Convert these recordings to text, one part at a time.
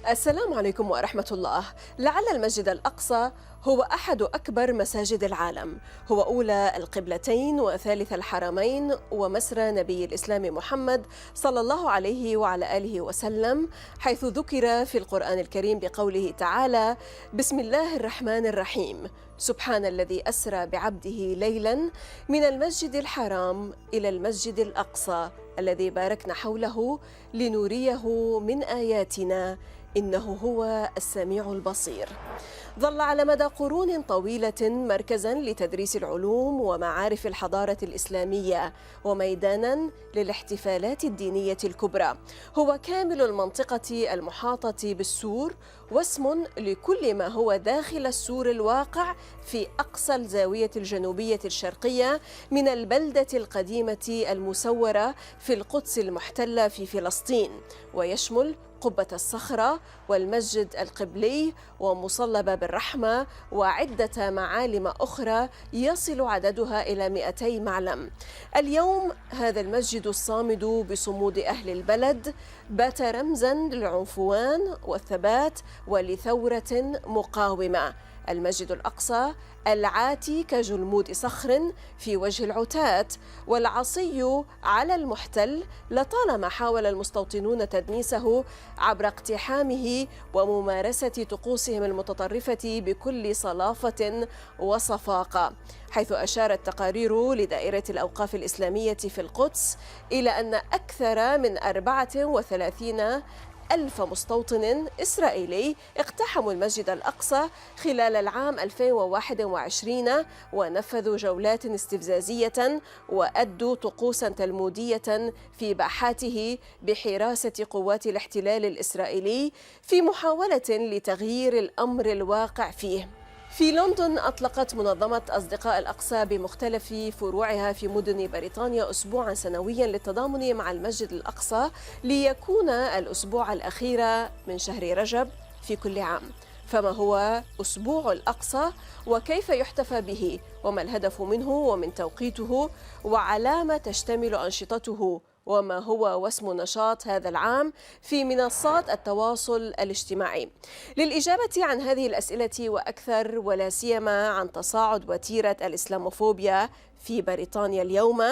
السلام عليكم ورحمة الله. لعل المسجد الأقصى هو أحد أكبر مساجد العالم، هو أولى القبلتين وثالث الحرمين ومسرى نبي الإسلام محمد صلى الله عليه وعلى آله وسلم، حيث ذكر في القرآن الكريم بقوله تعالى: بسم الله الرحمن الرحيم، سبحان الذي أسرى بعبده ليلا من المسجد الحرام إلى المسجد الأقصى الذي باركنا حوله لنريه من آياتنا إنه هو السميع البصير. ظل على مدى قرون طويلة مركزاً لتدريس العلوم ومعارف الحضارة الإسلامية وميداناً للاحتفالات الدينية الكبرى. هو كامل المنطقة المحاطة بالسور واسم لكل ما هو داخل السور الواقع في أقصى الزاوية الجنوبية الشرقية من البلدة القديمة المسورة في القدس المحتلة في فلسطين، ويشمل قبة الصخرة والمسجد القبلي ومصلى باب الرحمة وعدة معالم أخرى يصل عددها إلى 200 معلم. اليوم هذا المسجد الصامد بصمود أهل البلد بات رمزاً للعنفوان والثبات ولثورة مقاومة. المسجد الأقصى العاتي كجلمود صخر في وجه العتاة والعصي على المحتل، لطالما حاول المستوطنون تدنيسه عبر اقتحامه وممارسة طقوسهم المتطرفة بكل صلافة وصفاقة، حيث أشارت تقارير لدائرة الأوقاف الإسلامية في القدس إلى أن أكثر من 34 ألف مستوطن إسرائيلي اقتحموا المسجد الأقصى خلال العام 2021 ونفذوا جولات استفزازية وأدوا طقوسا تلمودية في باحاته بحراسة قوات الاحتلال الإسرائيلي في محاولة لتغيير الأمر الواقع فيه. في لندن أطلقت منظمة أصدقاء الأقصى بمختلف فروعها في مدن بريطانيا أسبوعاً سنوياً للتضامن مع المسجد الأقصى، ليكون الأسبوع الأخير من شهر رجب في كل عام. فما هو أسبوع الأقصى وكيف يحتفى به وما الهدف منه ومن توقيته وعلى ما تشتمل أنشطته وما هو واسم نشاط هذا العام في منصات التواصل الاجتماعي؟ للإجابة عن هذه الأسئلة وأكثر، ولا سيما عن تصاعد وتيرة الإسلاموفوبيا في بريطانيا اليوم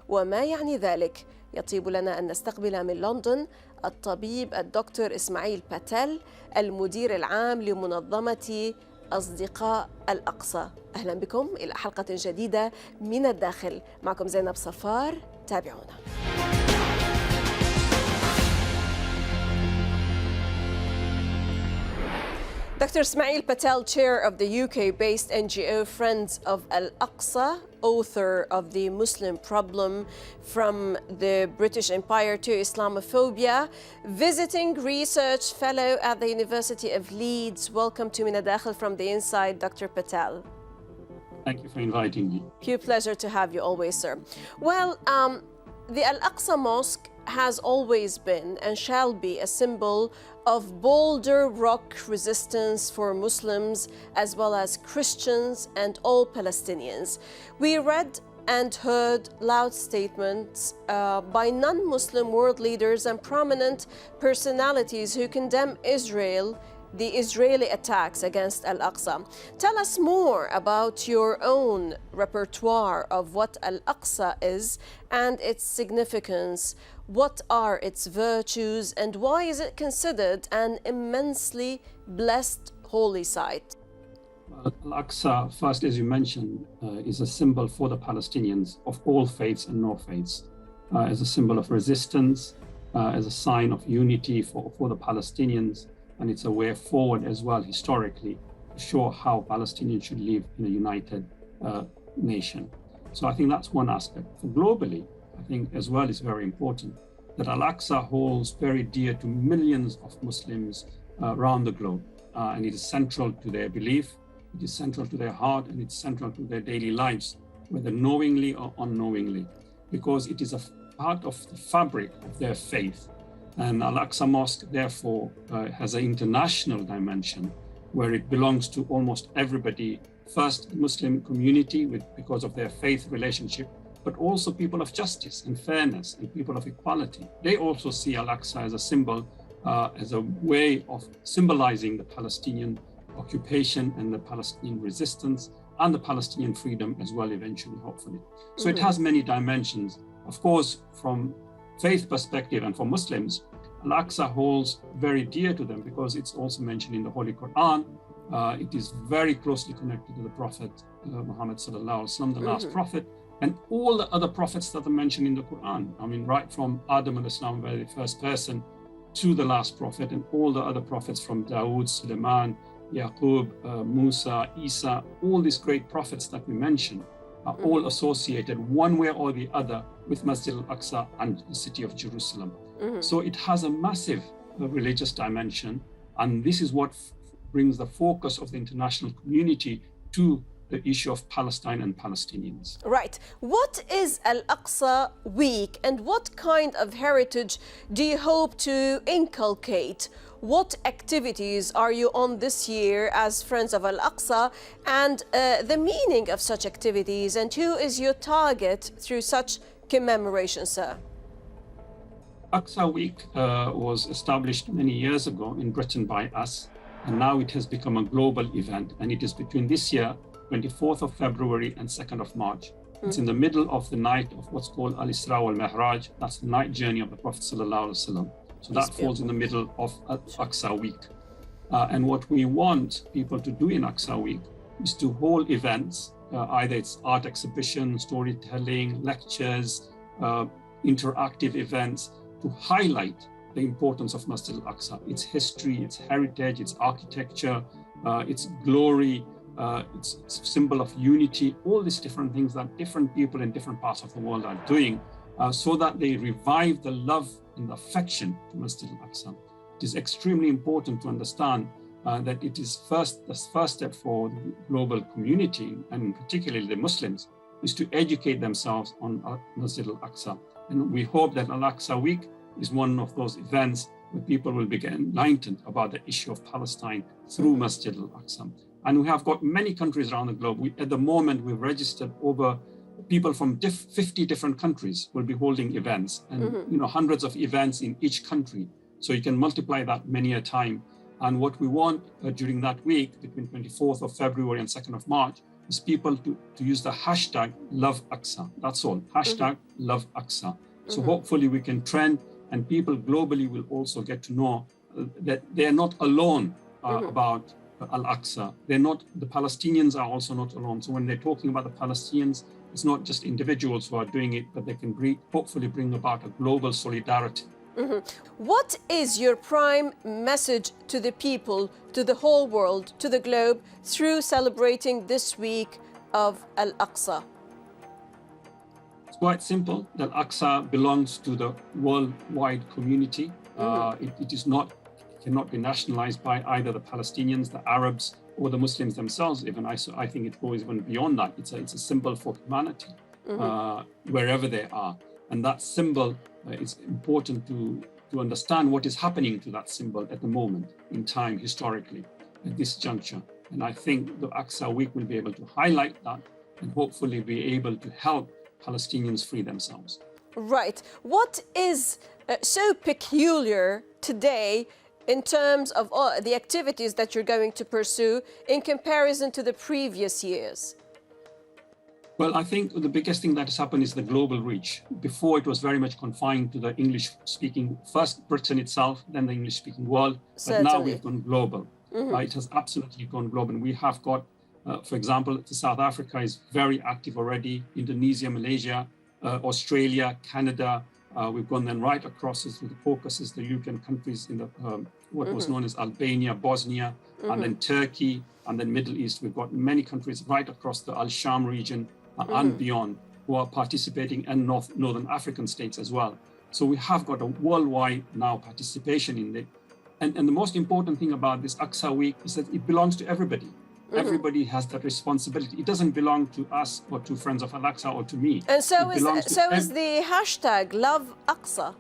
وما يعني ذلك، يطيب لنا أن نستقبل من لندن الطبيب الدكتور إسماعيل باتيل، المدير العام لمنظمة أصدقاء الأقصى. أهلا بكم إلى حلقة جديدة من الداخل، معكم زينب صفار، تابعونا. Dr. Ismail Patel, chair of the UK-based NGO Friends of Al-Aqsa, author of The Muslim Problem from the British Empire to Islamophobia, visiting research fellow at the University of Leeds. Welcome to Min Al-Dakhil from the inside, Dr. Patel. Thank you for inviting me. Pure pleasure to have you always, sir. Well, the Al-Aqsa Mosque has always been and shall be a symbol of boulder rock resistance for Muslims as well as Christians and all Palestinians. We read and heard loud statements by non-Muslim world leaders and prominent personalities who condemn the Israeli attacks against Al-Aqsa. Tell us more about your own repertoire of what Al-Aqsa is and its significance. What are its virtues and why is it considered an immensely blessed holy site? Al-Aqsa, first, as you mentioned, is a symbol for the Palestinians of all faiths and no faiths, as a symbol of resistance, as a sign of unity for the Palestinians. And it's a way forward as well, historically, to show how Palestinians should live in a united nation. So I think that's one aspect. For globally, I think as well is very important that Al-Aqsa holds very dear to millions of Muslims around the globe. And it is central to their belief, it is central to their heart, and it's central to their daily lives, whether knowingly or unknowingly, because it is a part of the fabric of their faith. And Al-Aqsa Mosque, therefore, has an international dimension where it belongs to almost everybody. First, the Muslim community because of their faith relationship, but also people of justice and fairness and people of equality. They also see Al-Aqsa as a symbol as a way of symbolizing the Palestinian occupation and the Palestinian resistance and the Palestinian freedom as well, eventually, hopefully. So it has many dimensions. Of course, from faith perspective and for Muslims, Al-Aqsa holds very dear to them because it's also mentioned in the Holy Quran. It is very closely connected to the Prophet Muhammad sallallahu alaihi wasallam, the last prophet, and all the other prophets that are mentioned in the Quran. I mean, right from Adam alayhi salam, the first person, to the last prophet, and all the other prophets from Dawood, Suleiman, Yaqub, Musa, Isa, all these great prophets that we mentioned are all associated one way or the other with Masjid Al-Aqsa and the city of Jerusalem. So it has a massive religious dimension, and this is what brings the focus of the international community to the issue of Palestine and Palestinians. Right. What is Al-Aqsa Week, and what kind of heritage do you hope to inculcate? What activities are you on this year as Friends of Al-Aqsa, and the meaning of such activities, and who is your target through such commemoration, sir? AqsaWeek was established many years ago in Britain by us, and now it has become a global event, and it is between this year, 24th of February and 2nd of March. It's in the middle of the night of what's called Al-Isra wal-Mi'raj. That's the night journey of the Prophet sallallahu alaihi wasallam. So that falls in the middle of AqsaWeek. And what we want people to do in AqsaWeek is to hold events, either it's art exhibition, storytelling, lectures, interactive events, to highlight the importance of Masjid Al-Aqsa, its history, its heritage, its architecture, its glory, its symbol of unity, all these different things that different people in different parts of the world are doing, so that they revive the love and the affection to Masjid Al-Aqsa. It is extremely important to understand that it is the first step for the global community, and particularly the Muslims, is to educate themselves on Masjid Al-Aqsa. And we hope that Al-AqsaWeek is one of those events where people will be enlightened about the issue of Palestine through Masjid Al-Aqsa. And we have got many countries around the globe. At the moment, we've registered over people from 50 different countries will be holding events, and hundreds of events in each country. So you can multiply that many a time. And what we want during that week, between 24th of February and 2nd of March, is people to use the hashtag #LoveAqsa. That's all. Hashtag #LoveAqsa. So hopefully we can trend, and people globally will also get to know that they are not alone about Al-Aqsa. The Palestinians are also not alone. So when they're talking about the Palestinians, it's not just individuals who are doing it, but they can hopefully bring about a global solidarity. What is your prime message to the people, to the whole world, to the globe, through celebrating this week of Al-Aqsa? It's quite simple. That Al-Aqsa belongs to the worldwide community. It cannot be nationalized by either the Palestinians, the Arabs, or the Muslims themselves. Even I think it goes even beyond that. It's a symbol for humanity, wherever they are. And that symbol, it's important to understand what is happening to that symbol at the moment in time, historically, at this juncture. And I think the AqsaWeek will be able to highlight that and hopefully be able to help Palestinians free themselves. Right. What is so peculiar today in terms of the activities that you're going to pursue in comparison to the previous years? Well, I think the biggest thing that has happened is the global reach. Before, it was very much confined to the English-speaking, first Britain itself, then the English-speaking world. But now we've gone global. It has absolutely gone global. And we have got, for example, South Africa is very active already, Indonesia, Malaysia, Australia, Canada. We've gone then right across through the Caucasus, the European countries in the what was known as Albania, Bosnia, and then Turkey, and then Middle East. We've got many countries right across the Al-Sham region and beyond who are participating, and Northern African states as well. So we have got a worldwide now participation in it. And the most important thing about this AqsaWeek is that it belongs to everybody. Everybody has that responsibility. It doesn't belong to us or to Friends of Al-Aqsa or to me. And so is the hashtag #LoveAqsa.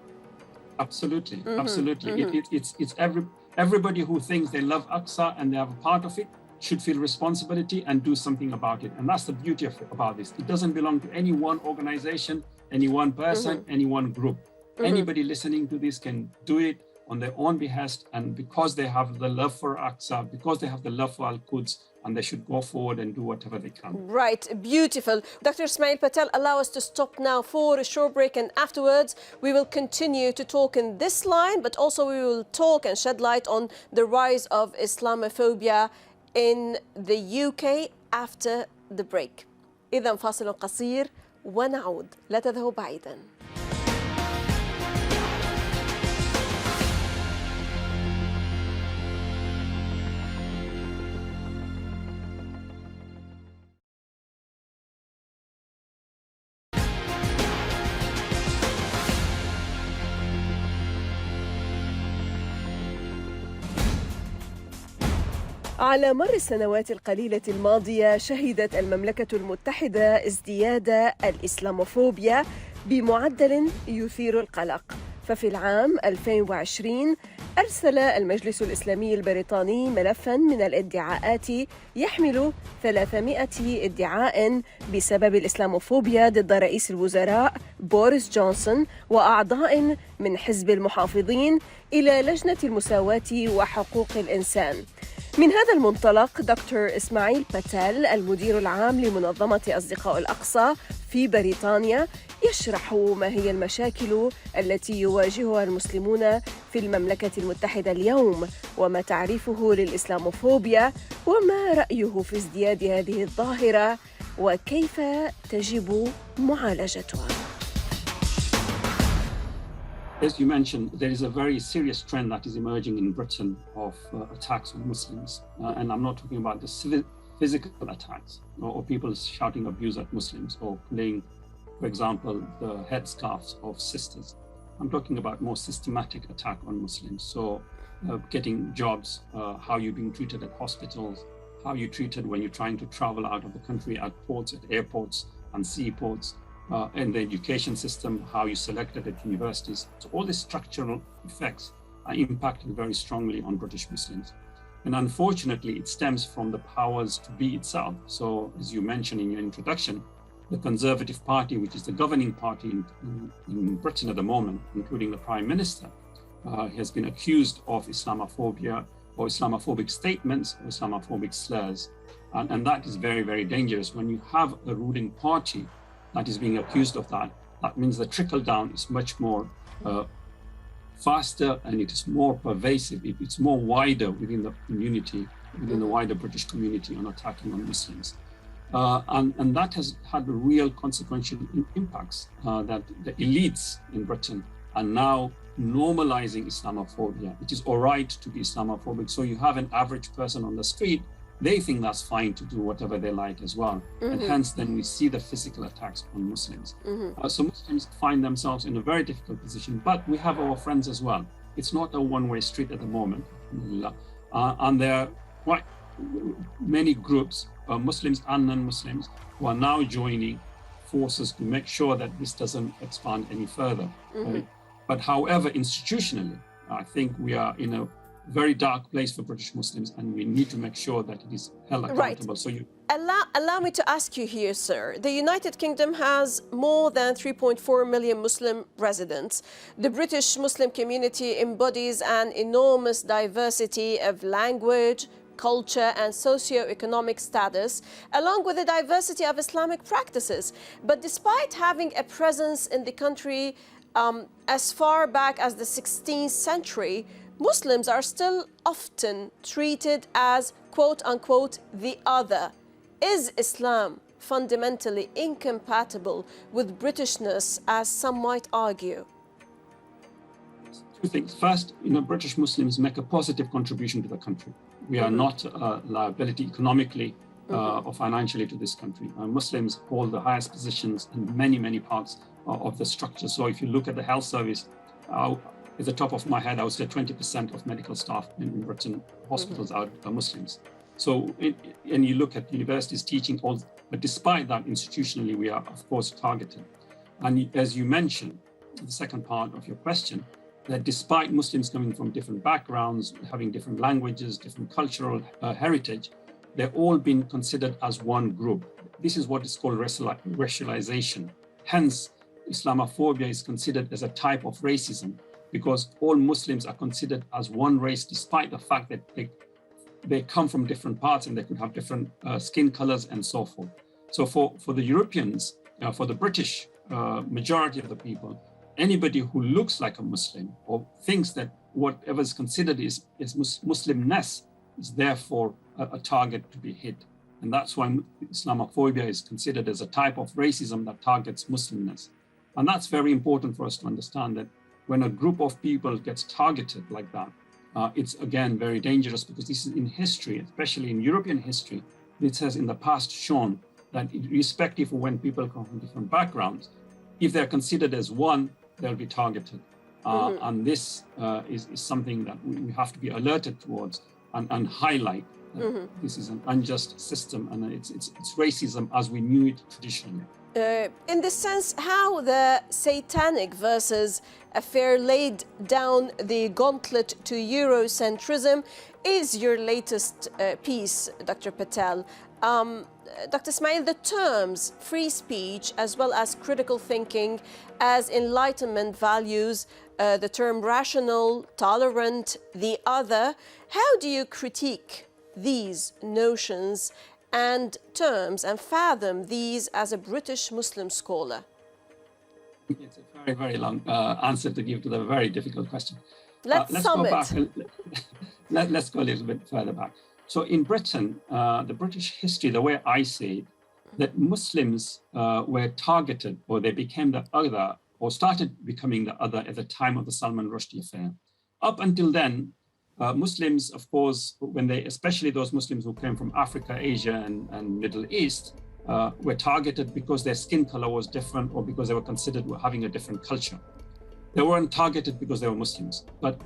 Absolutely, absolutely. It's everybody who thinks they love Aqsa and they have a part of it should feel responsibility and do something about it. And that's the beauty about this. It doesn't belong to any one organization, any one person, any one group. Anybody listening to this can do it. on their own behest, and because they have the love for Aqsa, because they have the love for Al-Quds, and they should go forward and do whatever they can. Right, beautiful. Dr. Ismail Patel, allow us to stop now for a short break, and afterwards we will continue to talk in this line, but also we will talk and shed light on the rise of Islamophobia in the UK after the break. إذن فاصل قصير ونعود، لا تذهبوا بعيدا. على مر السنوات القليلة الماضية شهدت المملكة المتحدة ازدياد الإسلاموفوبيا بمعدل يثير القلق. ففي العام 2020 أرسل المجلس الإسلامي البريطاني ملفاً من الادعاءات يحمل 300 ادعاء بسبب الإسلاموفوبيا ضد رئيس الوزراء بوريس جونسون وأعضاء من حزب المحافظين إلى لجنة المساواة وحقوق الإنسان. من هذا المنطلق دكتور إسماعيل باتيل المدير العام لمنظمة أصدقاء الأقصى في بريطانيا يشرح ما هي المشاكل التي يواجهها المسلمون في المملكة المتحدة اليوم، وما تعريفه للإسلاموفوبيا، وما رأيه في ازدياد هذه الظاهرة وكيف تجب معالجتها. As you mentioned, there is a very serious trend that is emerging in Britain of attacks on Muslims. And I'm not talking about the physical attacks or people shouting abuse at Muslims or pulling, for example, the headscarves of sisters. I'm talking about more systematic attack on Muslims. So getting jobs, how you're being treated at hospitals, how you're treated when you're trying to travel out of the country at ports, at airports and seaports. In the education system, how you selected at universities. So all these structural effects are impacting very strongly on British Muslims. And unfortunately, it stems from the powers to be itself. So as you mentioned in your introduction, the Conservative Party, which is the governing party in Britain at the moment, including the Prime Minister, has been accused of Islamophobia or Islamophobic statements or Islamophobic slurs. And that is very, very dangerous. When you have a ruling party that is being accused of that, that means the trickle down is much more faster and it is more pervasive. It's more wider within the community, within the wider British community on attacking on Muslims. And that has had real consequential impacts that the elites in Britain are now normalizing Islamophobia. It is all right to be Islamophobic. So you have an average person on the street, they think that's fine to do whatever they like as well. And hence then we see the physical attacks on Muslims. So Muslims find themselves in a very difficult position, but we have our friends as well. It's not a one-way street at the moment. And there are quite many groups, Muslims and non-Muslims, who are now joining forces to make sure that this doesn't expand any further. Right? But however, institutionally, I think we are in a very dark place for British Muslims, and we need to make sure that it is held accountable. Right. So allow me to ask you here, sir. The United Kingdom has more than 3.4 million Muslim residents. The British Muslim community embodies an enormous diversity of language, culture and socio-economic status, along with the diversity of Islamic practices. But despite having a presence in the country as far back as the 16th century, Muslims are still often treated as, quote unquote, the other. Is Islam fundamentally incompatible with Britishness, as some might argue? Two things. First, British Muslims make a positive contribution to the country. We are not a liability economically or financially to this country. Muslims hold the highest positions in many, many parts of the structure. So if you look at the health service, at the top of my head, I would say 20% of medical staff in Britain, hospitals are Muslims. So, and you look at universities teaching all, but despite that, institutionally, we are, of course, targeted. And as you mentioned, the second part of your question, that despite Muslims coming from different backgrounds, having different languages, different cultural heritage, they're all being considered as one group. This is what is called racialization. Hence, Islamophobia is considered as a type of racism, because all Muslims are considered as one race, despite the fact that they come from different parts and they could have different skin colors and so forth. So for the Europeans, for the British majority of the people, anybody who looks like a Muslim or thinks that whatever is considered is Muslimness is therefore a target to be hit. And that's why Islamophobia is considered as a type of racism that targets Muslimness. And that's very important for us to understand, that when a group of people gets targeted like that, it's again very dangerous, because this is in history, especially in European history, it has in the past shown that irrespective of when people come from different backgrounds, if they're considered as one, they'll be targeted. And this is something that we have to be alerted towards and highlight. This is an unjust system, and it's racism as we knew it traditionally. In this sense, how the satanic versus affair laid down the gauntlet to Eurocentrism is your latest piece, Dr. Patel. Dr. Ismail, the terms free speech as well as critical thinking as Enlightenment values, the term rational, tolerant, the other, how do you critique these notions and terms and fathom these as a British Muslim scholar? It's a very, very long answer to give to the very difficult question. Let's sum it. Let's go a little bit further back. So in Britain, the British history, the way I see it, that Muslims were targeted, or they became the other, or started becoming the other at the time of the Salman Rushdie affair. Up until then, Muslims, of course, especially those Muslims who came from Africa, Asia, and Middle East, were targeted because their skin color was different or because they were considered having a different culture. They weren't targeted because they were Muslims. But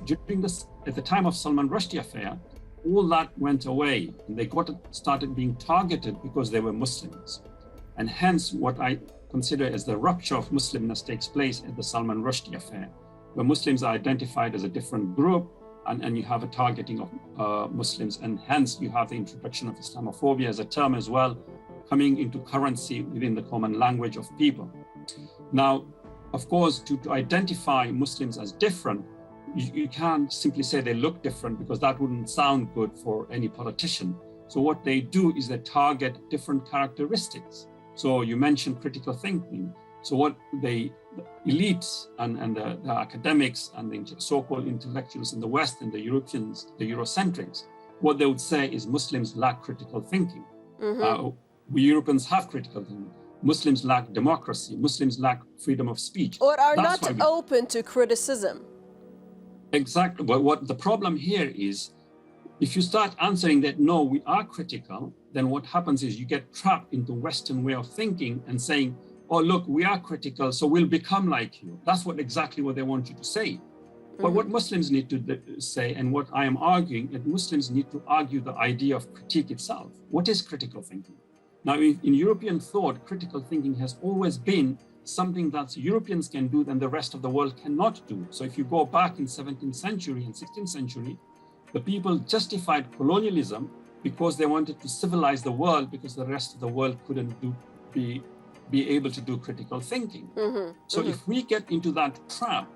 at the time of Salman Rushdie affair, all that went away, and they started being targeted because they were Muslims. And hence, what I consider as the rupture of Muslimness takes place at the Salman Rushdie affair, where Muslims are identified as a different group, and you have a targeting of Muslims, and hence you have the introduction of Islamophobia as a term as well, coming into currency within the common language of people. Now, of course, to identify Muslims as different, you can't simply say they look different, because that wouldn't sound good for any politician. So what they do is they target different characteristics. So you mentioned critical thinking. So what the elites and the academics and the so-called intellectuals in the West and the Europeans, the Eurocentrics, what they would say is Muslims lack critical thinking. We Europeans have critical thinking. Muslims lack democracy. Muslims lack freedom of speech. Or are not open to criticism. Exactly. But what the problem here is, if you start answering that, no, we are critical, then what happens is you get trapped into Western way of thinking and saying, oh, look, we are critical, so we'll become like you. That's exactly what they want you to say. But what Muslims need to say, and what I am arguing, that Muslims need to argue the idea of critique itself. What is critical thinking? Now, in European thought, critical thinking has always been something that Europeans can do and the rest of the world cannot do. So if you go back in 17th century and 16th century, the people justified colonialism because they wanted to civilize the world, because the rest of the world couldn't be able to do critical thinking. So if we get into that trap,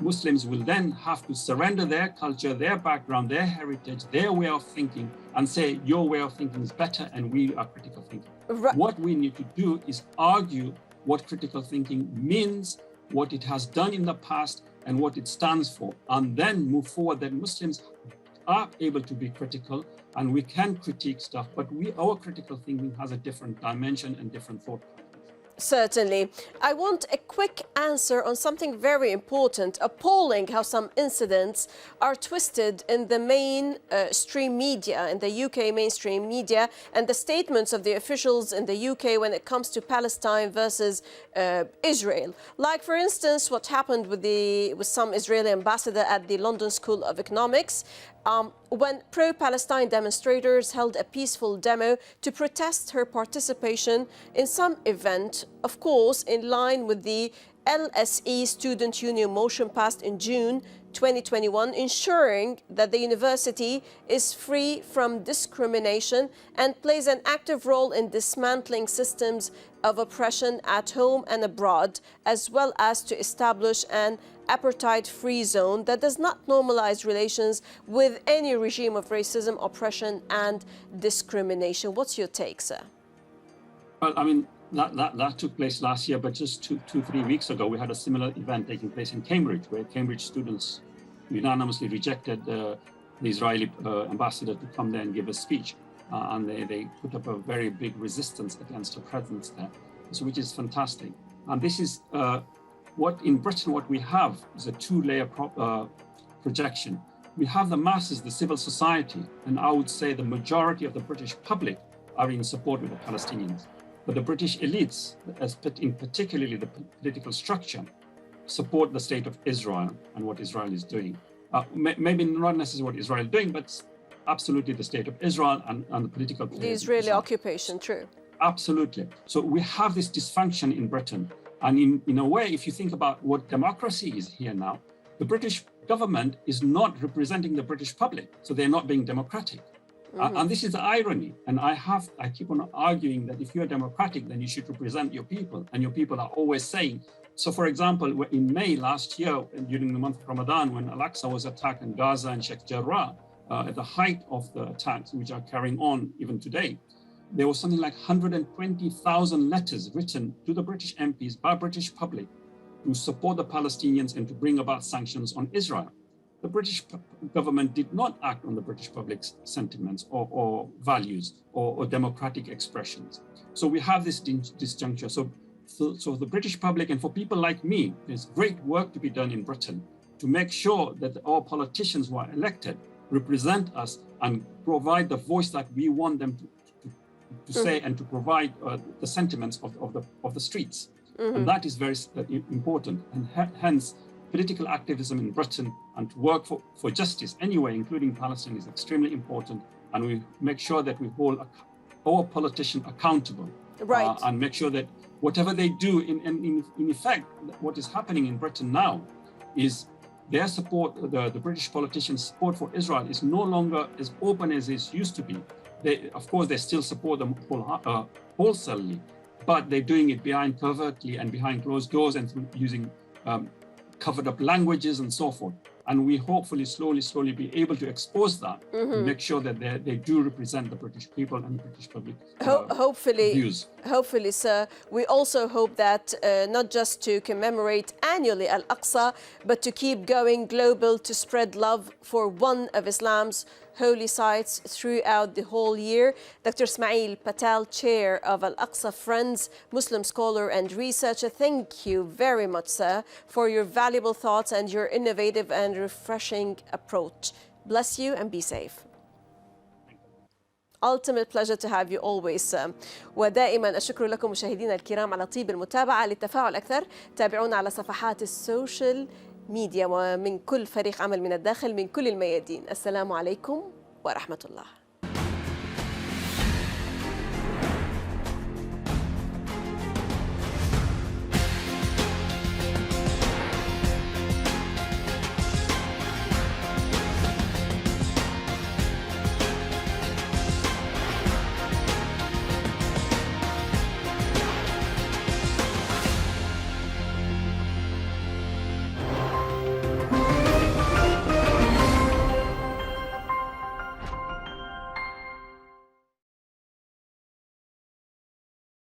Muslims will then have to surrender their culture, their background, their heritage, their way of thinking, and say, your way of thinking is better and we are critical thinking. What we need to do is argue what critical thinking means, what it has done in the past, and what it stands for, and then move forward that Muslims are able to be critical and we can critique stuff, but our critical thinking has a different dimension and different thought patterns. Certainly. I want a quick answer on something very important, appalling how some incidents are twisted in the mainstream media, in the UK mainstream media, and the statements of the officials in the UK when it comes to Palestine versus Israel. Like, for instance, what happened with some Israeli ambassador at the London School of Economics, when pro-Palestine demonstrators held a peaceful demo to protest her participation in some event, of course, in line with the LSE Student Union motion passed in June 2021, ensuring that the university is free from discrimination and plays an active role in dismantling systems of oppression at home and abroad, as well as to establish an apartheid-free zone that does not normalize relations with any regime of racism, oppression, and discrimination. What's your take, sir? Well, I mean, that took place last year, but just 3 weeks ago, we had a similar event taking place in Cambridge, where Cambridge students unanimously rejected the Israeli ambassador to come there and give a speech. And they put up a very big resistance against her presence there, so which is fantastic. And this is what in Britain, what we have is a two-layer projection. We have the masses, the civil society, and I would say the majority of the British public are in support with the Palestinians. But the British elites, in particularly the political structure, support the state of Israel and what Israel is doing. Maybe not necessarily what Israel is doing, but absolutely the state of Israel and the political players. The Israeli occupation, true. Absolutely. So we have this dysfunction in Britain. And in a way, if you think about what democracy is here now, the British government is not representing the British public. So they're not being democratic. And this is the irony. And I keep on arguing that if you're democratic, then you should represent your people. And your people are always saying. So, for example, in May last year, during the month of Ramadan, when Al-Aqsa was attacked in Gaza and Sheikh Jarrah, at the height of the attacks, which are carrying on even today, there was something like 120,000 letters written to the British MPs by British public to support the Palestinians and to bring about sanctions on Israel. The British government did not act on the British public's sentiments or values or democratic expressions. So we have this disjuncture. So the British public, and for people like me, there's great work to be done in Britain to make sure that our politicians who are elected represent us and provide the voice that we want them to say and to provide the sentiments of the streets. And that is very important. And hence, political activism in Britain and to work for justice anywhere, including Palestine, is extremely important. And we make sure that we hold our politicians accountable. Right. And make sure that whatever they do, in effect, what is happening in Britain now is their support, the British politicians' support for Israel is no longer as open as it used to be. Of course, they still support them wholesalely, but they're doing it covertly and behind closed doors and using covered up languages and so forth. And we hopefully slowly be able to expose that and make sure that they do represent the British people and the British public views. Hopefully, sir. We also hope that not just to commemorate annually Al-Aqsa, but to keep going global to spread love for one of Islam's holy sites throughout the whole year. Dr. Ismail Patel, Chair of Al-Aqsa Friends, Muslim scholar and researcher, thank you very much, sir, for your valuable thoughts and your innovative and refreshing approach. Bless you and be safe. Ultimate pleasure to have you always. ودائما الشكر لكم مشاهدينا الكرام على طيب المتابعة. للتفاعل أكثر تابعونا على صفحات السوشيال ميديا ومن كل فريق عمل من الداخل من كل الميادين. السلام عليكم ورحمة الله.